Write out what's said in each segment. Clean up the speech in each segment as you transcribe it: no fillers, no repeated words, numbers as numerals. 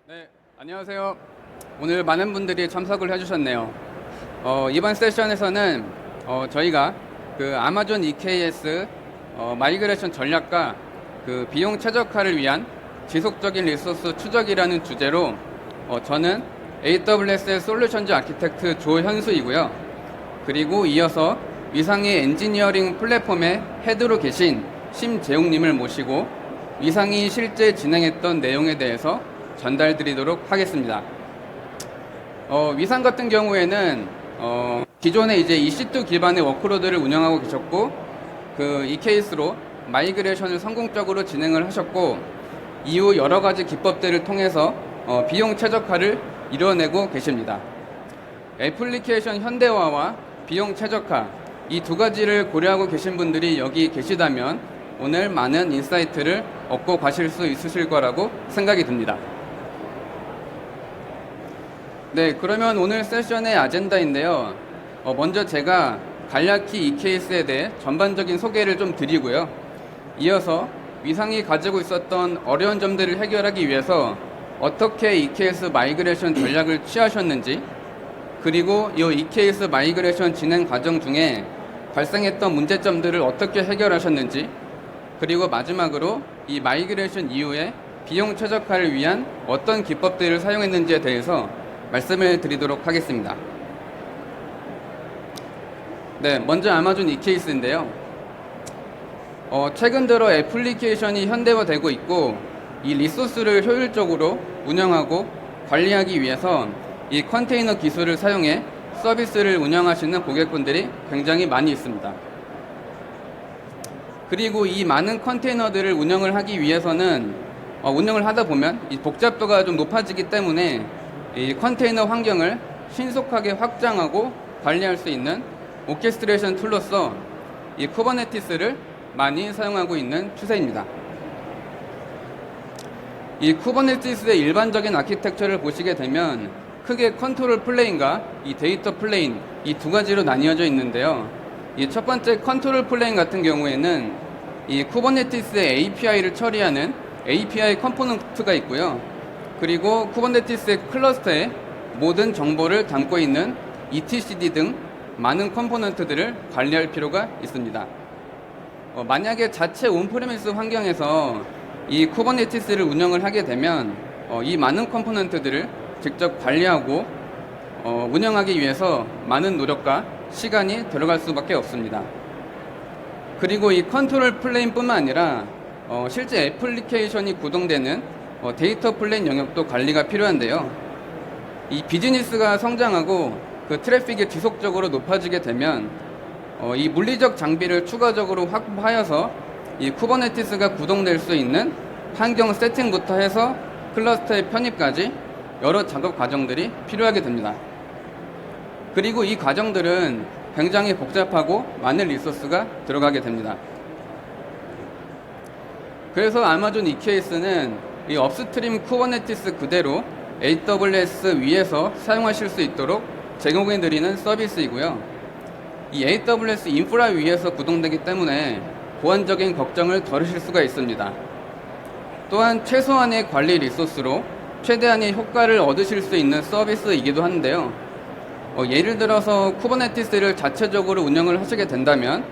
네, 안녕하세요. 오늘 많은 분들이 참석을 해주셨네요. 이번 세션에서는 저희가 그 아마존 EKS 마이그레이션 전략과 그 비용 최적화를 위한 지속적인 리소스 추적이라는 주제로 저는 AWS 솔루션즈 아키텍트 조현수이고요. 그리고 이어서 위상희 엔지니어링 플랫폼의 헤드로 계신 심재웅님을 모시고 위상이 실제 진행했던 내용에 대해서 전달드리도록 하겠습니다. 위상 같은 경우에는 기존에 이제 EC2 기반의 워크로드를 운영하고 계셨고 그 이 케이스로 마이그레이션을 성공적으로 진행을 하셨고 이후 여러 가지 기법들을 통해서 비용 최적화를 이뤄내고 계십니다. 애플리케이션 현대화와 비용 최적화 이 두 가지를 고려하고 계신 분들이 여기 계시다면 오늘 많은 인사이트를 얻고 가실 수 있으실 거라고 생각이 듭니다. 네, 그러면 오늘 세션의 아젠다인데요. 먼저 제가 간략히 이 케이스에 대해 전반적인 소개를 좀 드리고요. 이어서 위상이 가지고 있었던 어려운 점들을 해결하기 위해서 어떻게 이 케이스 마이그레이션 전략을 취하셨는지, 그리고 이 케이스 마이그레이션 진행 과정 중에 발생했던 문제점들을 어떻게 해결하셨는지, 그리고 마지막으로 이 마이그레이션 이후에 비용 최적화를 위한 어떤 기법들을 사용했는지에 대해서 말씀을 드리도록 하겠습니다. 네, 먼저 아마존 이 케이스인데요. 최근 들어 애플리케이션이 현대화되고 있고 이 리소스를 효율적으로 운영하고 관리하기 위해서 이 컨테이너 기술을 사용해 서비스를 운영하시는 고객분들이 굉장히 많이 있습니다. 그리고 이 많은 컨테이너들을 운영을 하기 위해서는 운영을 하다 보면 이 복잡도가 좀 높아지기 때문에 이 컨테이너 환경을 신속하게 확장하고 관리할 수 있는 오케스트레이션 툴로서 이 쿠버네티스를 많이 사용하고 있는 추세입니다. 이 쿠버네티스의 일반적인 아키텍처를 보시게 되면 크게 컨트롤 플레인과 이 데이터 플레인 이 두 가지로 나뉘어져 있는데요. 이 첫 번째 컨트롤 플레인 같은 경우에는 이 쿠버네티스의 API를 처리하는 API 컴포넌트가 있고요. 그리고 쿠버네티스의 클러스터에 모든 정보를 담고 있는 etcd 등 많은 컴포넌트들을 관리할 필요가 있습니다. 만약에 자체 온프레미스 환경에서 이 쿠버네티스를 운영을 하게 되면 이 많은 컴포넌트들을 직접 관리하고 운영하기 위해서 많은 노력과 시간이 들어갈 수밖에 없습니다. 그리고 이 컨트롤 플레인뿐만 아니라 실제 애플리케이션이 구동되는 데이터 플레인 영역도 관리가 필요한데요. 이 비즈니스가 성장하고 그 트래픽이 지속적으로 높아지게 되면 이 물리적 장비를 추가적으로 확보하여서 이 쿠버네티스가 구동될 수 있는 환경 세팅부터 해서 클러스터의 편입까지 여러 작업 과정들이 필요하게 됩니다. 그리고 이 과정들은 굉장히 복잡하고 많은 리소스가 들어가게 됩니다. 그래서 아마존 EKS는 이 업스트림 쿠버네티스 그대로 AWS 위에서 사용하실 수 있도록 제공해드리는 서비스이고요. 이 AWS 인프라 위에서 구동되기 때문에 보안적인 걱정을 덜으실 수가 있습니다. 또한 최소한의 관리 리소스로 최대한의 효과를 얻으실 수 있는 서비스이기도 한데요. 예를 들어서 쿠버네티스를 자체적으로 운영을 하시게 된다면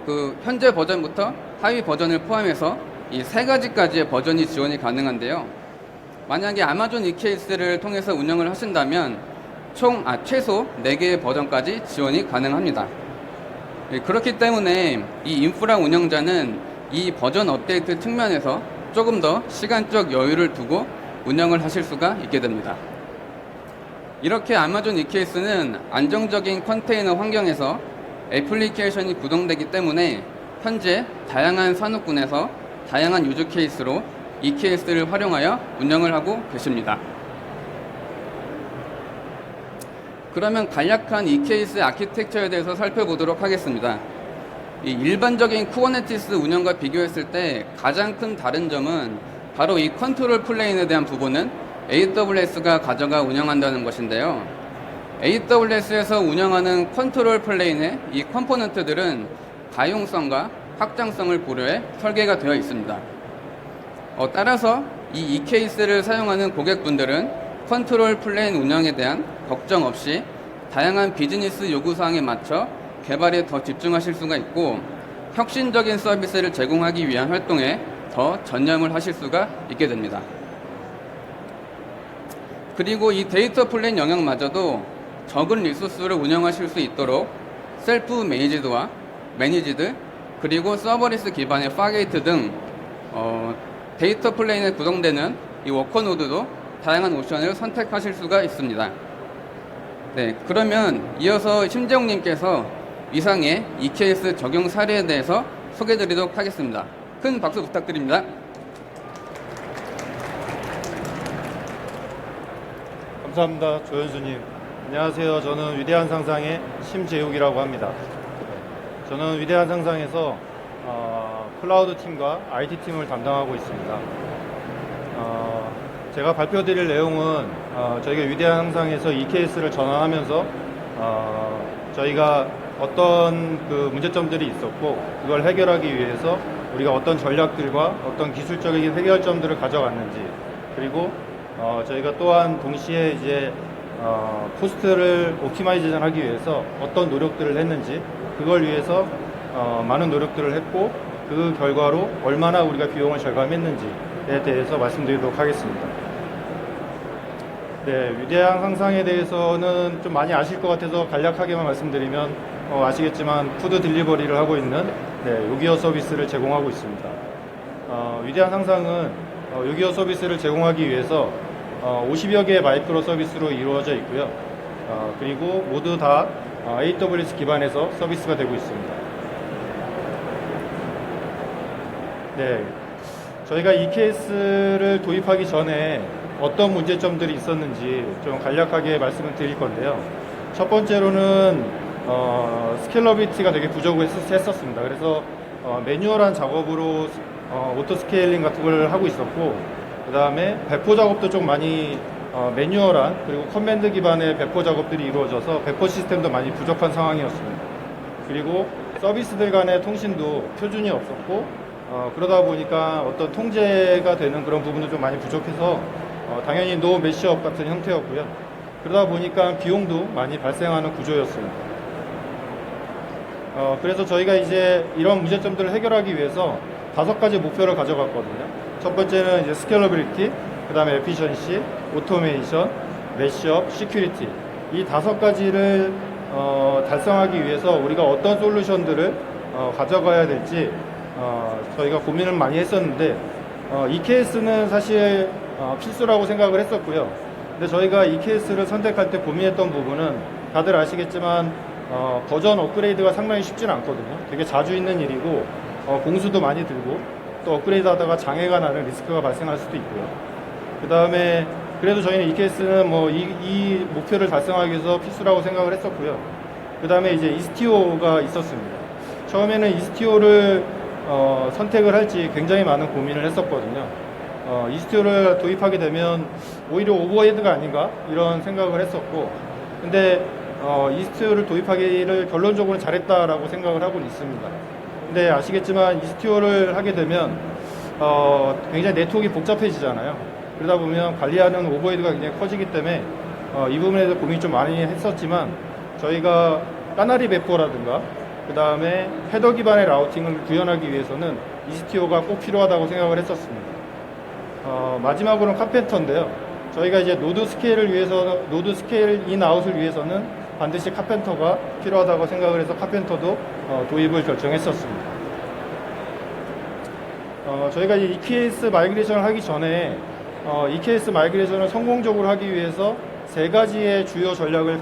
그 현재 버전부터 하위 버전을 포함해서 이 세 가지까지의 버전이 지원이 가능한데요. 만약에 아마존 EKS를 통해서 운영을 하신다면 최소 4개의 버전까지 지원이 가능합니다. 그렇기 때문에 이 인프라 운영자는 이 버전 업데이트 측면에서 조금 더 시간적 여유를 두고 운영을 하실 수가 있게 됩니다. 이렇게 아마존 EKS는 안정적인 컨테이너 환경에서 애플리케이션이 구동되기 때문에 현재 다양한 산업군에서 다양한 유즈 케이스로 EKS를 활용하여 운영을 하고 계십니다. 그러면 간략한 EKS 아키텍처에 대해서 살펴보도록 하겠습니다. 이 일반적인 쿠버네티스 운영과 비교했을 때 가장 큰 다른 점은 바로 이 컨트롤 플레인에 대한 부분은 AWS가 가져가 운영한다는 것인데요. AWS에서 운영하는 컨트롤 플레인의 이 컴포넌트들은 가용성과 확장성을 고려해 설계가 되어 있습니다. 따라서 이 EKS를 사용하는 고객분들은 컨트롤 플레인 운영에 대한 걱정 없이 다양한 비즈니스 요구사항에 맞춰 개발에 더 집중하실 수가 있고 혁신적인 서비스를 제공하기 위한 활동에 더 전념을 하실 수가 있게 됩니다. 그리고 이 데이터 플레인 영역마저도 적은 리소스를 운영하실 수 있도록 셀프 매니지드 그리고 서버리스 기반의 파게이트 등 데이터 플레인에 구성되는 이 워커 노드도 다양한 옵션을 선택하실 수가 있습니다. 네, 그러면 이어서 심재용님께서 이상의 EKS 적용 사례에 대해서 소개해드리도록 하겠습니다. 큰 박수 부탁드립니다. 감사합니다. 조현수님. 안녕하세요. 저는 위대한 상상의 심재욱이라고 합니다. 저는 위대한 상상에서 클라우드 팀과 IT 팀을 담당하고 있습니다. 제가 발표드릴 내용은 저희가 위대한 상상에서 EKS를 전환하면서 저희가 어떤 그 문제점들이 있었고 그걸 해결하기 위해서 우리가 어떤 전략들과 어떤 기술적인 해결점들을 가져갔는지 그리고 저희가 또한 동시에 이제 코스트를 옵티마이제이션 하기 위해서 어떤 노력들을 했는지 그걸 위해서 많은 노력들을 했고 그 결과로 얼마나 우리가 비용을 절감했는지에 대해서 말씀드리도록 하겠습니다. 네, 위대한 상상에 대해서는 좀 많이 아실 것 같아서 간략하게만 말씀드리면 아시겠지만 푸드 딜리버리를 하고 있는 요기요 서비스를 제공하고 있습니다. 위대한 상상은 요기요 서비스를 제공하기 위해서 50여 개의 마이크로 서비스로 이루어져 있고요. 그리고 모두 다 AWS 기반에서 서비스가 되고 있습니다. 네, 저희가 EKS를 도입하기 전에 어떤 문제점들이 있었는지 좀 간략하게 말씀을 드릴 건데요. 첫 번째로는 스케일러비리티가 되게 부족했었습니다. 그래서 매뉴얼한 작업으로 오토 스케일링 같은 걸 하고 있었고 그 다음에 배포 작업도 좀 많이 매뉴얼한 그리고 커맨드 기반의 배포 작업들이 이루어져서 배포 시스템도 많이 부족한 상황이었습니다. 그리고 서비스들 간의 통신도 표준이 없었고 그러다 보니까 어떤 통제가 되는 그런 부분도 좀 많이 부족해서 당연히 노 매시업 같은 형태였고요. 그러다 보니까 비용도 많이 발생하는 구조였습니다. 그래서 저희가 이제 이런 문제점들을 해결하기 위해서 5가지 목표를 가져갔거든요. 첫 번째는 이제 스케일러비리티, 그 다음에 에피션시, 오토메이션, 매시업, 시큐리티 이 5가지를 달성하기 위해서 우리가 어떤 솔루션들을 가져가야 될지 저희가 고민을 많이 했었는데 EKS는 사실 필수라고 생각을 했었고요. 근데 저희가 EKS를 선택할 때 고민했던 부분은 다들 아시겠지만 버전 업그레이드가 상당히 쉽지는 않거든요. 되게 자주 있는 일이고 공수도 많이 들고 또 업그레이드 하다가 장애가 나는 리스크가 발생할 수도 있고요. 그 다음에 그래도 저희는 EKS는 이 목표를 달성하기 위해서 필수라고 생각을 했었고요. 그 다음에 이제 이스티오가 있었습니다. 처음에는 이스티오를 선택을 할지 굉장히 많은 고민을 했었거든요. 이스티오를 도입하게 되면 오히려 오버헤드가 아닌가 이런 생각을 했었고 근데 이스티오를 도입하기를 결론적으로 잘했다라고 생각을 하고는 있습니다. 근데 아시겠지만 이스티오를 하게 되면 굉장히 네트워크가 복잡해지잖아요. 그러다 보면 관리하는 오버헤드가 굉장히 커지기 때문에 이 부분에 대해서 고민이 좀 많이 했었지만 저희가 까나리 배포라든가 그 다음에 헤더 기반의 라우팅을 구현하기 위해서는 이스티오가 꼭 필요하다고 생각을 했었습니다. 마지막으로는 카펜터인데요. 저희가 이제 노드 스케일 인아웃을 위해서는 반드시 카펜터가 필요하다고 생각을 해서 카펜터도 도입을 결정했었습니다. 저희가 이 EKS 마이그레이션을 하기 전에 EKS 마이그레이션을 성공적으로 하기 위해서 3가지의 주요 전략을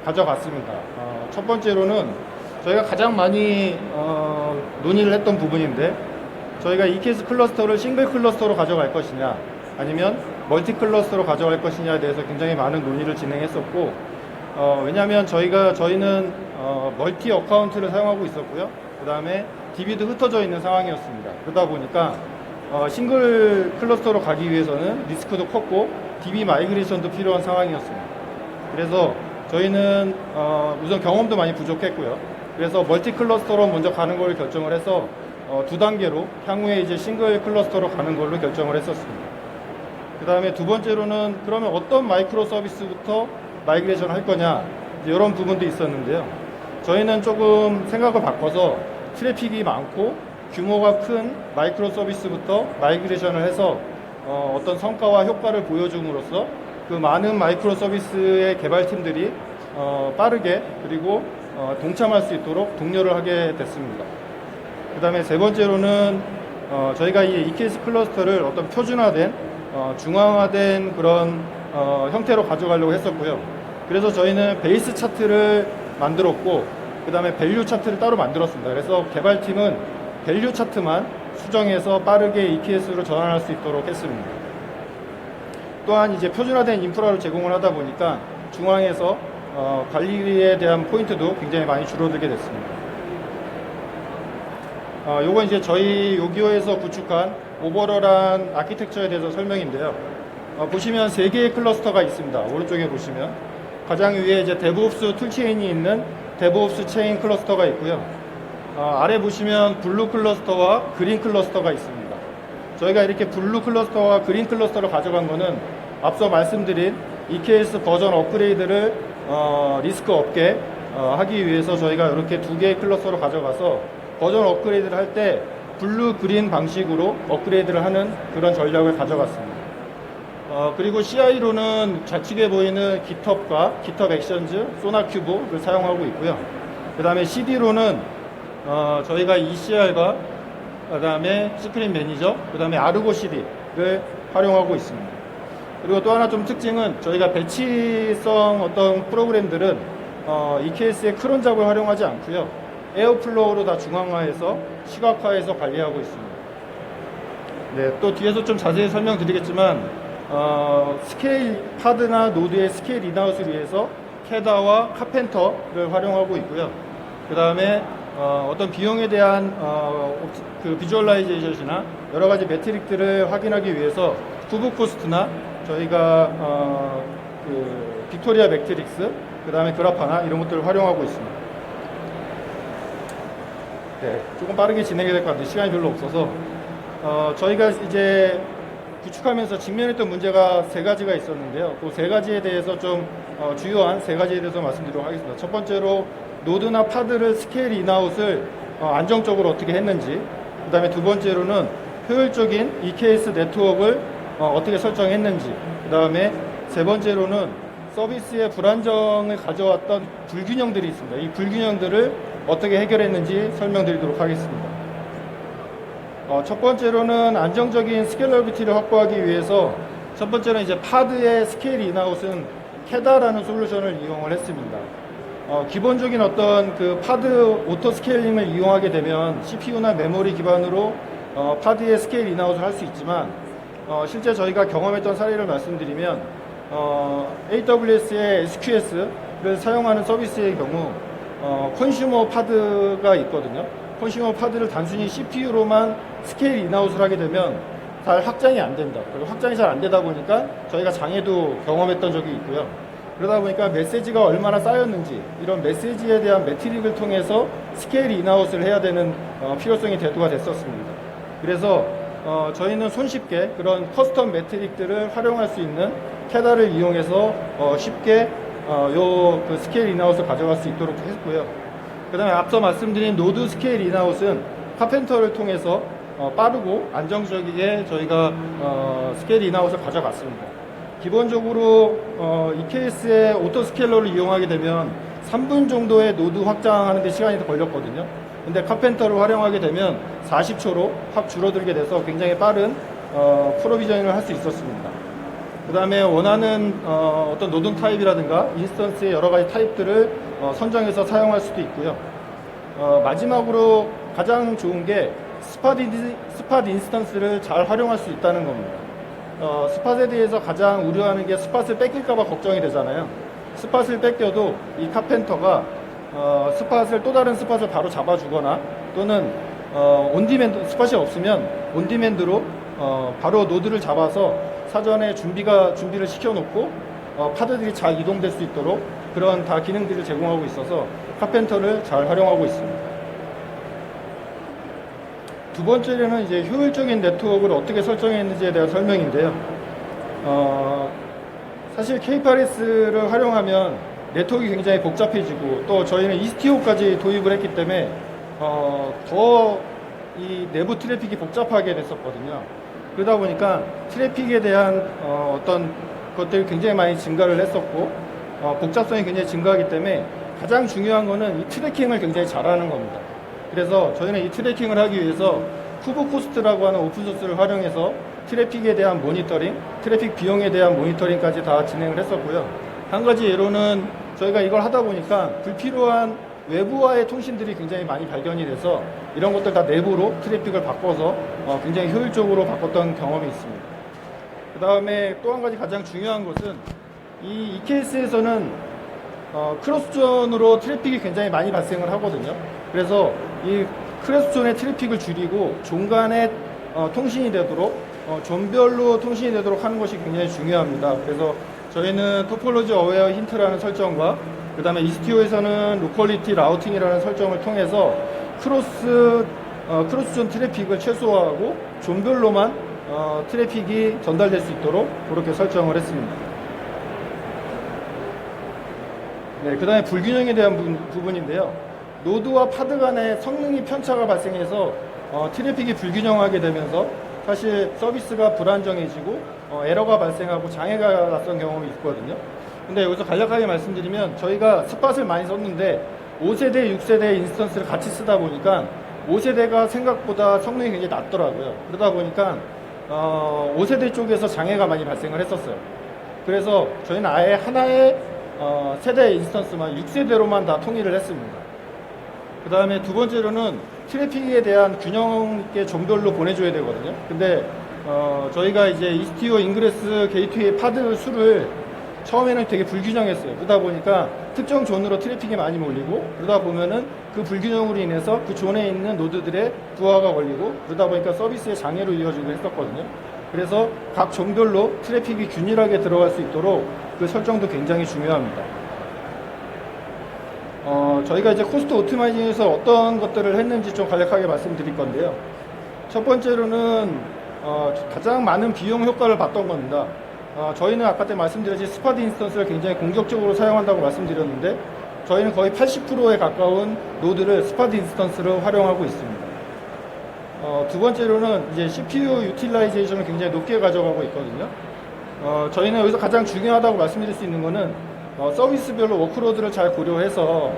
가져갔습니다. 첫 번째로는 저희가 가장 많이 논의를 했던 부분인데 저희가 EKS 클러스터를 싱글 클러스터로 가져갈 것이냐 아니면 멀티 클러스터로 가져갈 것이냐에 대해서 굉장히 많은 논의를 진행했었고 왜냐하면 저희는 멀티 어카운트를 사용하고 있었고요. 그 다음에 DB도 흩어져 있는 상황이었습니다. 그러다 보니까 싱글 클러스터로 가기 위해서는 리스크도 컸고 DB 마이그레이션도 필요한 상황이었습니다. 그래서 저희는 우선 경험도 많이 부족했고요. 그래서 멀티 클러스터로 먼저 가는 걸 결정을 해서 2단계로 향후에 이제 싱글 클러스터로 가는 걸로 결정을 했었습니다. 그 다음에 두 번째로는 그러면 어떤 마이크로 서비스부터 마이그레이션을 할 거냐, 이런 부분도 있었는데요. 저희는 조금 생각을 바꿔서 트래픽이 많고 규모가 큰 마이크로 서비스부터 마이그레이션을 해서 어떤 성과와 효과를 보여줌으로써 그 많은 마이크로 서비스의 개발팀들이 빠르게 그리고 동참할 수 있도록 독려를 하게 됐습니다. 그 다음에 세 번째로는 저희가 이 EKS 클러스터를 어떤 표준화된 중앙화된 그런 형태로 가져가려고 했었고요. 그래서 저희는 베이스 차트를 만들었고 그 다음에 밸류 차트를 따로 만들었습니다. 그래서 개발팀은 밸류 차트만 수정해서 빠르게 EKS로 전환할 수 있도록 했습니다. 또한 이제 표준화된 인프라를 제공을 하다 보니까 중앙에서 관리에 대한 포인트도 굉장히 많이 줄어들게 됐습니다. 요건 이제 저희 요기요에서 구축한 오버럴한 아키텍처에 대해서 설명인데요. 보시면 3개의 클러스터가 있습니다. 오른쪽에 보시면 가장 위에 이제 데브옵스 툴체인이 있는 데브옵스 체인 클러스터가 있고요. 아래 보시면 블루 클러스터와 그린 클러스터가 있습니다. 저희가 이렇게 블루 클러스터와 그린 클러스터를 가져간 거는 앞서 말씀드린 EKS 버전 업그레이드를 리스크 없게 하기 위해서 저희가 이렇게 2개의 클러스터로 가져가서 버전 업그레이드를 할 때 블루 그린 방식으로 업그레이드를 하는 그런 전략을 가져갔습니다. 그리고 CI로는 좌측에 보이는 GitHub과 GitHub 액션즈, 소나큐브를 사용하고 있고요. 그 다음에 CD로는 저희가 ECR과 그 다음에 스크린 매니저, 그 다음에 아르고 CD를 활용하고 있습니다. 그리고 또 하나 좀 특징은 저희가 배치성 어떤 프로그램들은 EKS의 크론 잡을 활용하지 않고요. 에어플로우로 다 중앙화해서 시각화해서 관리하고 있습니다. 네, 또 뒤에서 좀 자세히 설명드리겠지만 스케일 파드나 노드의 스케일 인아웃을 위해서 캐다와 카펜터를 활용하고 있고요. 그 다음에 어떤 비용에 대한 그 비주얼라이제이션이나 여러 가지 매트릭들을 확인하기 위해서 쿠브 코스트나 저희가 그 빅토리아 매트릭스, 그 다음에 그라파나 이런 것들을 활용하고 있습니다. 네, 조금 빠르게 진행해야 될 것 같은데 시간이 별로 없어서 저희가 이제 구축하면서 직면했던 문제가 3가지가 있었는데요. 그 3가지에 대해서 좀 주요한 3가지에 대해서 말씀드리도록 하겠습니다. 첫 번째로 노드나 파드를 스케일 인아웃을 안정적으로 어떻게 했는지, 그 다음에 두 번째로는 효율적인 EKS 네트워크를 어떻게 설정했는지, 그 다음에 세 번째로는 서비스의 불안정을 가져왔던 불균형들이 있습니다. 이 불균형들을 어떻게 해결했는지 설명드리도록 하겠습니다. 첫 번째로는 안정적인 스케일러비티를 확보하기 위해서 첫 번째는 이제 파드의 스케일 인아웃은 캐다라는 솔루션을 이용을 했습니다. 기본적인 어떤 그 파드 오토 스케일링을 이용하게 되면 CPU나 메모리 기반으로 파드의 스케일 인아웃을 할 수 있지만 실제 저희가 경험했던 사례를 말씀드리면 AWS의 SQS를 사용하는 서비스의 경우 컨슈머 파드가 있거든요. 컨슈머 파드를 단순히 CPU로만 스케일 인아웃을 하게 되면 잘 확장이 안 된다. 그리고 확장이 잘 안 되다 보니까 저희가 장애도 경험했던 적이 있고요. 그러다 보니까 메시지가 얼마나 쌓였는지 이런 메시지에 대한 매트릭을 통해서 스케일 인아웃을 해야 되는 필요성이 대두가 됐었습니다. 그래서 저희는 손쉽게 그런 커스텀 매트릭들을 활용할 수 있는 캐다를 이용해서 쉽게 그 스케일 인아웃을 가져갈 수 있도록 했고요. 그 다음에 앞서 말씀드린 노드 스케일 인아웃은 카펜터를 통해서 빠르고 안정적이게 저희가 스케일 인아웃을 가져갔습니다. 기본적으로 EKS의 오토 스케일러를 이용하게 되면 3분 정도의 노드 확장하는 데 시간이 더 걸렸거든요. 근데 카펜터를 활용하게 되면 40초로 확 줄어들게 돼서 굉장히 빠른 프로비저닝을 할 수 있었습니다. 그 다음에 원하는 어떤 노드 타입이라든가 인스턴스의 여러 가지 타입들을 선정해서 사용할 수도 있고요. 마지막으로 가장 좋은 게 스팟 인스턴스를 잘 활용할 수 있다는 겁니다. 스팟에 대해서 가장 우려하는 게 스팟을 뺏길까봐 걱정이 되잖아요. 스팟을 뺏겨도 이 카펜터가 스팟을 또 다른 스팟을 바로 잡아주거나 또는 온디맨드 스팟이 없으면 온디맨드로 바로 노드를 잡아서 사전에 준비를 시켜놓고 파드들이 잘 이동될 수 있도록 그런 다 기능들을 제공하고 있어서 카펜터를 잘 활용하고 있습니다. 두 번째로는 이제 효율적인 네트워크를 어떻게 설정했는지에 대한 설명인데요. 사실 K8s를 활용하면 네트워크가 굉장히 복잡해지고 또 저희는 ESTO까지 도입을 했기 때문에 더 이 내부 트래픽이 복잡하게 됐었거든요. 그러다 보니까 트래픽에 대한 어떤 것들이 굉장히 많이 증가를 했었고 복잡성이 굉장히 증가하기 때문에 가장 중요한 거는 이 트래킹을 굉장히 잘하는 겁니다. 그래서 저희는 이 트래킹을 하기 위해서 쿠브코스트라고 하는 오픈소스를 활용해서 트래픽에 대한 모니터링, 트래픽 비용에 대한 모니터링까지 다 진행을 했었고요. 한 가지 예로는 저희가 이걸 하다 보니까 불필요한 외부와의 통신들이 굉장히 많이 발견이 돼서 이런 것들 다 내부로 트래픽을 바꿔서 굉장히 효율적으로 바꿨던 경험이 있습니다. 그 다음에 또 한 가지 가장 중요한 것은 이 케이스에서는 크로스존으로 트래픽이 굉장히 많이 발생을 하거든요. 그래서 이 크로스존의 트래픽을 줄이고 존 간의 통신이 되도록 존별로 통신이 되도록 하는 것이 굉장히 중요합니다. 그래서 저희는 토폴로지 어웨어 힌트라는 설정과 그 다음에 이스티오에서는 로컬리티 라우팅이라는 설정을 통해서 크로스존 트래픽을 최소화하고 존별로만 트래픽이 전달될 수 있도록 그렇게 설정을 했습니다. 네, 그 다음에 불균형에 대한 부분인데요. 노드와 파드 간의 성능이 편차가 발생해서 트래픽이 불균형하게 되면서 사실 서비스가 불안정해지고 에러가 발생하고 장애가 났던 경험이 있거든요. 근데 여기서 간략하게 말씀드리면 저희가 스팟을 많이 썼는데 5세대, 6세대 인스턴스를 같이 쓰다 보니까 5세대가 생각보다 성능이 굉장히 낮더라고요. 그러다 보니까 5세대 쪽에서 장애가 많이 발생을 했었어요. 그래서 저희는 아예 하나의 세대 인스턴스만 6세대로만 다 통일을 했습니다. 그 다음에 두 번째로는 트래픽에 대한 균형 있게 존별로 보내줘야 되거든요. 근데 저희가 이제 이스티오 인그레스 게이트웨이 파드 수를 처음에는 되게 불균형했어요. 그러다 보니까 특정 존으로 트래픽이 많이 몰리고 그러다 보면은 그 불균형으로 인해서 그 존에 있는 노드들의 부하가 걸리고 그러다 보니까 서비스의 장애로 이어지고 했었거든요. 그래서 각 존별로 트래픽이 균일하게 들어갈 수 있도록 그 설정도 굉장히 중요합니다. 저희가 이제 코스트 오토마이징에서 어떤 것들을 했는지 좀 간략하게 말씀드릴 건데요. 첫 번째로는 가장 많은 비용 효과를 봤던 겁니다. 저희는 아까 때 말씀드렸듯이 스파드 인스턴스를 굉장히 공격적으로 사용한다고 말씀드렸는데 저희는 거의 80%에 가까운 노드를 스파드 인스턴스로 활용하고 있습니다. 두 번째로는 이제 CPU 유틸라이제이션을 굉장히 높게 가져가고 있거든요. 저희는 여기서 가장 중요하다고 말씀드릴 수 있는 거는 서비스별로 워크로드를 잘 고려해서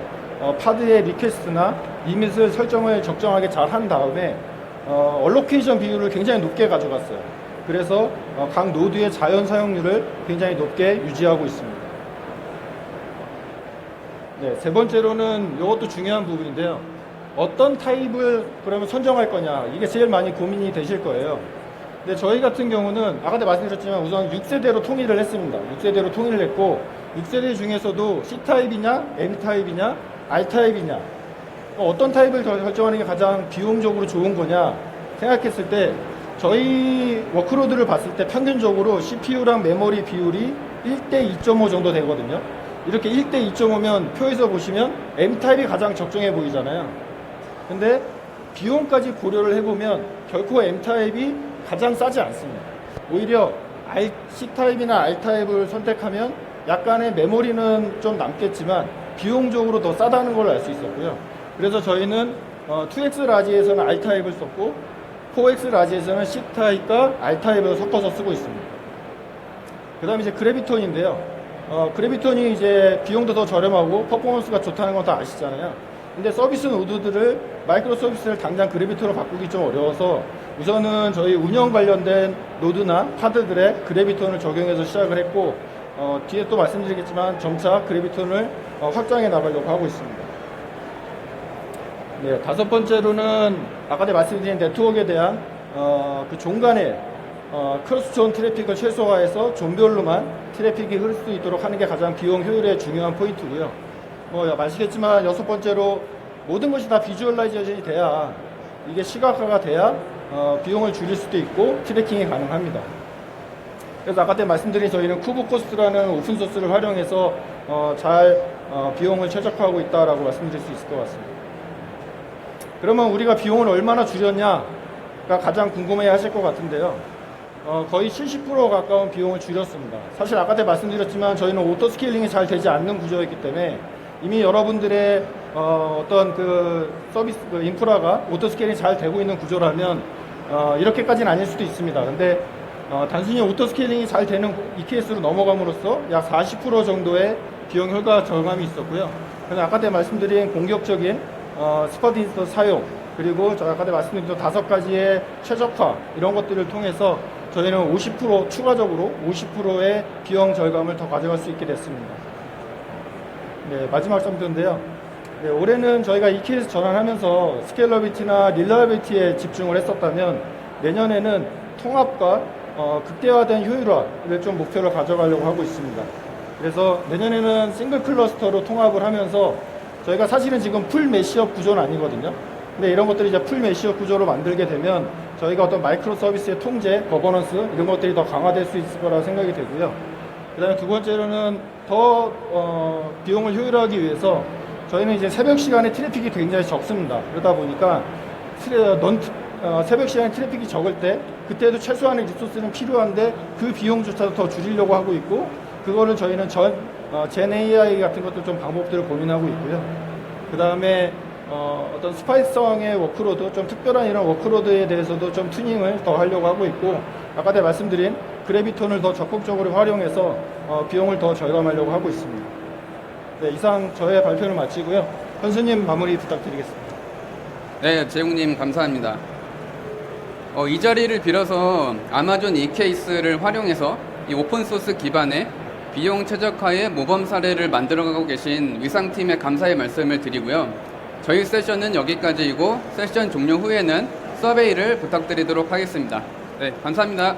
파드의 리퀘스트나 리밋을 설정을 적정하게 잘 한 다음에 얼로케이션 비율을 굉장히 높게 가져갔어요. 그래서 각 노드의 자연 사용률을 굉장히 높게 유지하고 있습니다. 네, 세 번째로는 이것도 중요한 부분인데요. 어떤 타입을 그러면 선정할 거냐, 이게 제일 많이 고민이 되실 거예요. 근데 저희 같은 경우는 아까도 말씀드렸지만 우선 6세대로 통일을 했습니다. 6세대로 통일을 했고 6세대 중에서도 C타입이냐, M타입이냐, R타입이냐 어떤 타입을 설정하는 게 가장 비용적으로 좋은 거냐 생각했을 때 저희 워크로드를 봤을 때 평균적으로 CPU랑 메모리 비율이 1대 2.5 정도 되거든요. 이렇게 1대 2.5면 표에서 보시면 M타입이 가장 적정해 보이잖아요. 근데 비용까지 고려를 해보면 결코 M타입이 가장 싸지 않습니다. 오히려 C타입이나 R타입을 선택하면 약간의 메모리는 좀 남겠지만 비용적으로 더 싸다는 걸 알 수 있었고요. 그래서 저희는 2X 라지에서는 R타입을 썼고 4X 라지에서는 C타입과 R타입을 섞어서 쓰고 있습니다. 그 다음에 이제 그래비톤인데요. 그래비톤이 이제 비용도 더 저렴하고 퍼포먼스가 좋다는 건 다 아시잖아요. 근데 서비스 노드들을 마이크로 서비스를 당장 그래비톤으로 바꾸기 좀 어려워서 우선은 저희 운영 관련된 노드나 파드들의 그래비톤을 적용해서 시작을 했고 뒤에 또 말씀드리겠지만 점차 그래비톤을 확장해 나가려고 하고 있습니다. 네, 다섯 번째로는 아까 말씀드린 네트워크에 대한 그 존 간의 크로스존 트래픽을 최소화해서 존별로만 트래픽이 흐를 수 있도록 하는 게 가장 비용 효율에 중요한 포인트고요. 아시겠지만 여섯 번째로 모든 것이 다 비주얼라이제이션이 돼야 이게 시각화가 돼야 비용을 줄일 수도 있고 트래킹이 가능합니다. 그래서 아까 때 말씀드린 저희는 쿠브코스트라는 오픈소스를 활용해서 잘 비용을 최적화하고 있다라고 말씀드릴 수 있을 것 같습니다. 그러면 우리가 비용을 얼마나 줄였냐가 가장 궁금해 하실 것 같은데요. 거의 70% 가까운 비용을 줄였습니다. 사실 아까 때 말씀드렸지만 저희는 오토 스케일링이 잘 되지 않는 구조였기 때문에 이미 여러분들의 어떤 그 서비스 그 인프라가 오토 스케일링이 잘 되고 있는 구조라면 이렇게까지는 아닐 수도 있습니다. 근데 단순히 오토 스케일링이 잘 되는 EKS로 넘어감으로써 약 40% 정도의 비용 효과 절감이 있었고요. 그래서 아까 때 말씀드린 공격적인 스쿼드 인스턴 사용, 그리고 저 아까 말씀드린 5가지의 최적화 이런 것들을 통해서 저희는 50% 추가적으로 50%의 비용 절감을 더 가져갈 수 있게 됐습니다. 네, 마지막 점인데요. 네, 올해는 저희가 EKS 전환하면서 스케일러비티나 릴라비티에 집중을 했었다면 내년에는 통합과 극대화된 효율화를 좀 목표로 가져가려고 하고 있습니다. 그래서 내년에는 싱글 클러스터로 통합을 하면서 저희가 사실은 지금 풀 메시업 구조는 아니거든요. 근데 이런 것들이 이제 풀 메시업 구조로 만들게 되면 저희가 어떤 마이크로 서비스의 통제, 거버넌스 이런 것들이 더 강화될 수 있을 거라고 생각이 되고요. 그 다음에 두 번째로는 더 비용을 효율화하기 위해서 저희는 이제 새벽 시간에 트래픽이 굉장히 적습니다. 그러다 보니까 새벽 시간에 트래픽이 적을 때 그때도 최소한의 리소스는 필요한데 그 비용조차도 더 줄이려고 하고 있고, 그거를 저희는 젠 AI 같은 것도 좀 방법들을 고민하고 있고요. 그 다음에 어떤 스파이성의 워크로드, 좀 특별한 이런 워크로드에 대해서도 좀 튜닝을 더 하려고 하고 있고, 아까 내 말씀드린 그래비톤을 더 적극적으로 활용해서 비용을 더 절감하려고 하고 있습니다. 네, 이상 저의 발표를 마치고요. 현수님 마무리 부탁드리겠습니다. 네, 재웅님 감사합니다. 이 자리를 빌어서 아마존 EKS를 활용해서 이 오픈소스 기반의 비용 최적화의 모범 사례를 만들어가고 계신 위상팀에 감사의 말씀을 드리고요. 저희 세션은 여기까지이고 세션 종료 후에는 서베이를 부탁드리도록 하겠습니다. 네, 감사합니다.